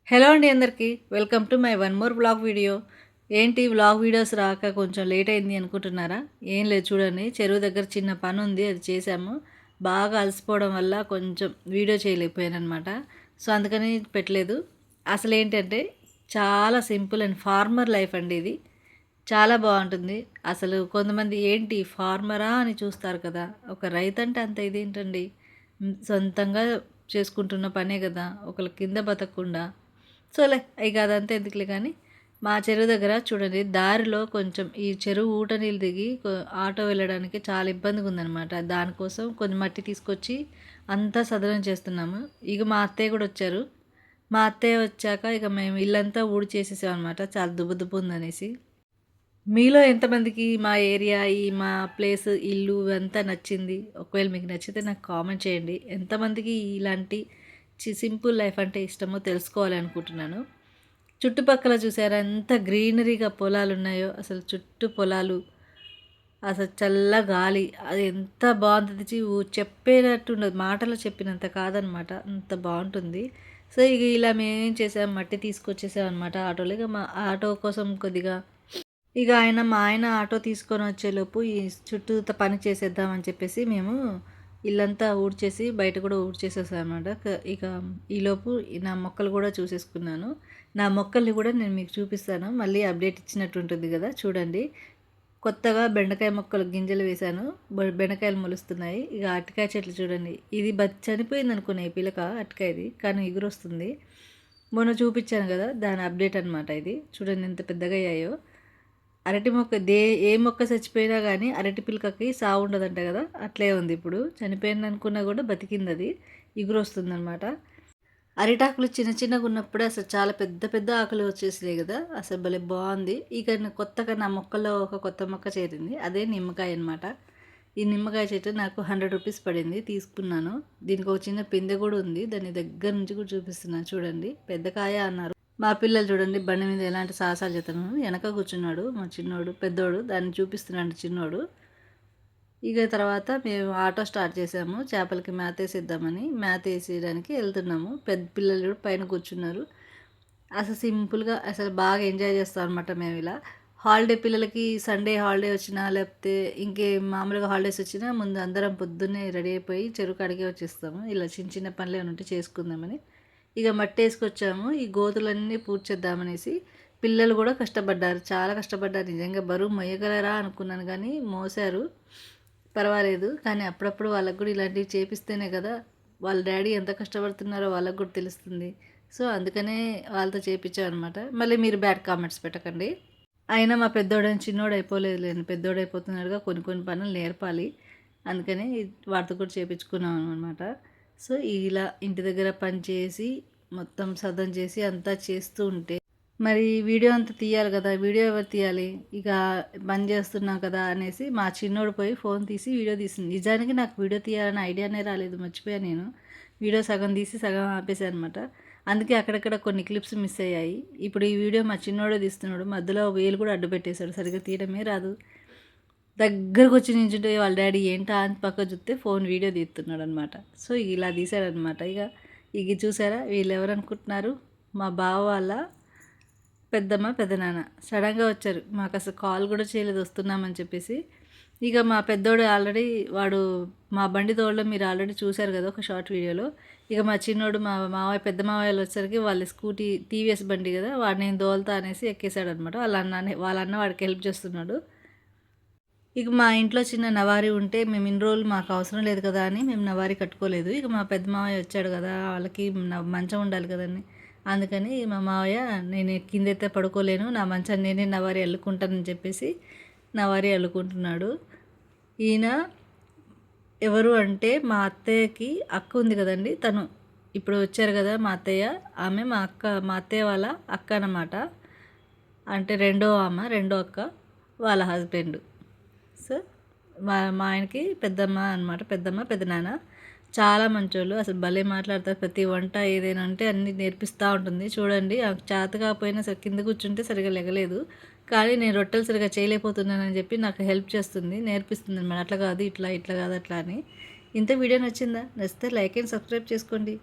Hello అండి అందరికీ welcome to my one more vlog video. ఏంటి వ్లాగ్ వీడియోస్ రాక కొంచెం లేట్ అయింది అనుకుంటున్నారా? ఏం లేదు, చూడండి, చెరువు దగ్గర చిన్న పని ఉంది, అది చేసాము. బాగా అలసిపోవడం వల్ల కొంచెం వీడియో చేయలేకపోయాను అనమాట. సో అందుకని పెట్టలేదు. అసలు ఏంటంటే చాలా సింపుల్ అండ్ ఫార్మర్ లైఫ్ అండి ఇది. చాలా బాగుంటుంది. అసలు కొంతమంది ఏంటి ఫార్మరా అని చూస్తారు కదా, ఒక రైతు అంటే అంత ఇదేంటండి, సొంతంగా చేసుకుంటున్న పనే కదా, ఒకళ్ళ కింద బతకకుండా. సోలే ఇక అదంతా ఎందుకులే కానీ, మా చెరువు దగ్గర చూడండి, దారిలో కొంచెం ఈ చెరువు ఊట నీళ్ళు దిగి ఆటో వెళ్ళడానికి చాలా ఇబ్బందిగా ఉందన్నమాట. దానికోసం కొన్ని మట్టి తీసుకొచ్చి అంతా సదనం చేస్తున్నాము. ఇక మా అత్తయ్య కూడా వచ్చారు. మా అత్తయ్య వచ్చాక ఇక మేము ఇల్లంతా ఊడి చేసేసాం అనమాట, చాలా దుబ్బు దుబ్బు ఉందనేసి. మీలో ఎంతమందికి మా ఏరియా, ఈ మా ప్లేస్, ఇల్లు అంతా నచ్చింది? ఒకవేళ మీకు నచ్చితే నాకు కామెంట్ చేయండి. ఎంతమందికి ఇలాంటి సింపుల్ లైఫ్ అంటే ఇష్టమో తెలుసుకోవాలి అనుకుంటున్నాను. చుట్టుపక్కల చూసారా ఎంత గ్రీనరీగా పొలాలు ఉన్నాయో, అసలు చుట్టూ పొలాలు, అసలు చల్ల గాలి, అది ఎంత బాగుంటుంది. చెప్పేటట్టు ఉండదు, మాటలు చెప్పినంత కాదనమాట, అంత బాగుంటుంది. సో ఇక ఇలా మేమేం చేసాం, మట్టి తీసుకొచ్చేసాం అనమాట ఆటోలో. ఇక మా ఆటో కోసం కొద్దిగా ఇక మా ఆయన ఆటో తీసుకొని వచ్చేలోపు ఈ చుట్టూత పని చేసేద్దామని చెప్పేసి మేము ఇల్లంతా ఊడ్చేసి బయట కూడా ఊడ్చేసేసాం అనమాట. ఇక ఈలోపు నా మొక్కలు కూడా చూసేసుకున్నాను. నా మొక్కల్ని కూడా నేను మీకు చూపిస్తాను, మళ్ళీ అప్డేట్ ఇచ్చినట్టు ఉంటుంది కదా. చూడండి, కొత్తగా బెండకాయ మొక్కలు గింజలు వేశాను, బెండకాయలు మొలుస్తున్నాయి. ఇక అరటికాయ చెట్లు చూడండి, ఇది చనిపోయింది అనుకునే ఈ పిలక అరటికాయది, కానీ ఎగురు వస్తుంది. మొన్న చూపించాను కదా, దాని అప్డేట్ అనమాట ఇది. చూడండి ఎంత పెద్దగా అయ్యాయో. అరటి మొక్క ఏ మొక్క చచ్చిపోయినా కానీ అరటి పిలకకి సాగు ఉండదంట కదా, అట్లే ఉంది. ఇప్పుడు చనిపోయింది అనుకున్నా కూడా బతికింది, అది ఇగురు వస్తుందన్నమాట. అరిటాకులు చిన్న చిన్నగా ఉన్నప్పుడే అసలు చాలా పెద్ద పెద్ద ఆకులు వచ్చేసినాయి కదా, అసలు భలే బాగుంది. ఇక కొత్తగా నా మొక్కలో ఒక కొత్త మొక్క చేరింది, అదే నిమ్మకాయ అనమాట. ఈ నిమ్మకాయ చెట్టు నాకు 100 రూపీస్ పడింది, తీసుకున్నాను. దీనికి ఒక చిన్న పిందె కూడా ఉంది, దాని దగ్గర నుంచి కూడా చూపిస్తున్నాను. చూడండి, పెద్ద కాయ అన్నారు. మా పిల్లలు చూడండి, బండి మీద ఎలాంటి సాహసాలు చేస్తున్నాను. వెనక కూర్చున్నాడు మా చిన్నోడు, పెద్దోడు దాన్ని చూపిస్తున్నాడు చిన్నోడు. ఇక తర్వాత మేము ఆటో స్టార్ట్ చేసాము, చేపలకి మేత వేసేద్దామని. మేత వేసేయడానికి వెళ్తున్నాము. పెద్ద పిల్లలు పైన కూర్చున్నారు. అసలు సింపుల్గా అసలు బాగా ఎంజాయ్ చేస్తాం అనమాట మేము ఇలా. హాలిడే పిల్లలకి సండే హాలిడే వచ్చినా, లేకపోతే ఇంకే మామూలుగా హాలిడేస్ వచ్చినా ముందు అందరం పొద్దున్నే రెడీ అయిపోయి చెరువు కాడికే వచ్చేస్తాము. ఇలా చిన్న చిన్న పనులు ఏమైనా ఉంటే చేసుకుందామని. ఇక మట్టి వేసుకొచ్చాము, ఈ గోతులన్నీ పూడ్చేద్దామనేసి. పిల్లలు కూడా కష్టపడ్డారు, చాలా కష్టపడ్డారు. నిజంగా బరువు మొయ్యగలరా అనుకున్నాను, కానీ మోసారు, పర్వాలేదు. కానీ అప్పుడప్పుడు వాళ్ళకు కూడా ఇలాంటివి చేపిస్తేనే కదా వాళ్ళ డాడీ ఎంత కష్టపడుతున్నారో వాళ్ళకు కూడా తెలుస్తుంది. సో అందుకనే వాళ్ళతో చేయించామన్నమాట. మళ్ళీ మీరు బ్యాడ్ కామెంట్స్ పెట్టకండి. అయినా మా పెద్దోడని చిన్నోడు అయిపోలేదు లేని, పెద్దోడు అయిపోతున్నాడుగా, కొన్ని కొన్ని పనులు నేర్పాలి. అందుకని వాటితో కూడా చేయించుకున్నాం అనమాట. సో ఇలా ఇంటి దగ్గర పని చేసి మొత్తం సదం చేసి అంతా చేస్తూ ఉంటే మరి వీడియో అంతా తీయాలి కదా, వీడియో ఎవరు తీయాలి? ఇక పని చేస్తున్నాం కదా అనేసి మా చిన్నోడు పోయి ఫోన్ తీసి వీడియో తీసింది. నిజానికి నాకు వీడియో తీయాలని ఐడియానే రాలేదు, మర్చిపోయాను నేను. వీడియో సగం తీసి సగం ఆపేసాను అనమాట. అందుకే అక్కడక్కడ కొన్ని క్లిప్స్ మిస్ అయ్యాయి. ఇప్పుడు ఈ వీడియో మా చిన్నోడే తీస్తున్నాడు, మధ్యలో వేలు కూడా అడ్డు పెట్టేశాడు, సరిగ్గా తీయడమే రాదు. దగ్గరకు వచ్చి నించుంటే వాళ్ళ డాడీ ఏంటా అని పక్క చూస్తే ఫోన్ వీడియో తీస్తున్నాడు అనమాట. సో ఇలా తీశాడనమాట. ఇక చూసారా, వీళ్ళు ఎవరు అనుకుంటున్నారు? మా బావ వాళ్ళ పెద్దమ్మ పెద్దనాన్న సడన్గా వచ్చారు. మాకు అసలు కాల్ కూడా చేయలేదు వస్తున్నామని చెప్పేసి. ఇక మా పెద్దోడు ఆల్రెడీ వాడు మా బండి తోడలో మీరు ఆల్రెడీ చూశారు కదా ఒక షార్ట్ వీడియోలో. ఇక మా చిన్నోడు మా మావయ్య పెద్ద మావయ్యలు వచ్చేసరికి వాళ్ళ స్కూటీ టీవీఎస్ బండి కదా, వాడు నేను దోలుతా అనేసి ఎక్కేశాడు అనమాట. వాళ్ళ అన్న వాడికి హెల్ప్ చేస్తున్నాడు. ఇక మా ఇంట్లో చిన్న నవారీ ఉంటే మేము ఇన్ని రోజులు మాకు అవసరం లేదు కదా అని మేము నవారీ కట్టుకోలేదు. ఇక మా పెద్ద మావయ్య వచ్చాడు కదా, వాళ్ళకి మంచం ఉండాలి కదండి. అందుకని మా మావయ్య నేను కిందైతే పడుకోలేను, నా మంచాన్ని నేనే నవారీ అల్లుకుంటానని చెప్పేసి నవారీ అల్లుకుంటున్నాడు. ఈయన ఎవరు అంటే మా అత్తయ్యకి అక్క ఉంది కదండి, తను ఇప్పుడు వచ్చారు కదా మా అత్తయ్య, ఆమె మా అత్తయ్య వాళ్ళ అక్క అన్నమాట. అంటే రెండో అక్క వాళ్ళ హస్బెండ్. సో మా ఆయనకి పెద్దమ్మ అనమాట, పెద్దమ్మ పెద్దనాన్న. చాలా మంచోళ్ళు, అసలు భలే మాట్లాడతారు. ప్రతి వంట ఏదైనా అంటే అన్నీ నేర్పిస్తూ ఉంటుంది. చూడండి, చేత కాకపోయినా సరే కింద కూర్చుంటే సరిగా లెగలేదు, కానీ నేను రొట్టెలు సరిగా చేయలేకపోతున్నానని చెప్పి నాకు హెల్ప్ చేస్తుంది, నేర్పిస్తుంది అనమాట. అట్లా కాదు, ఇట్లా కాదు, అట్లా అని. ఇంత వీడియో నచ్చిందా? నచ్చితే లైక్ అండ్ సబ్స్క్రైబ్ చేసుకోండి.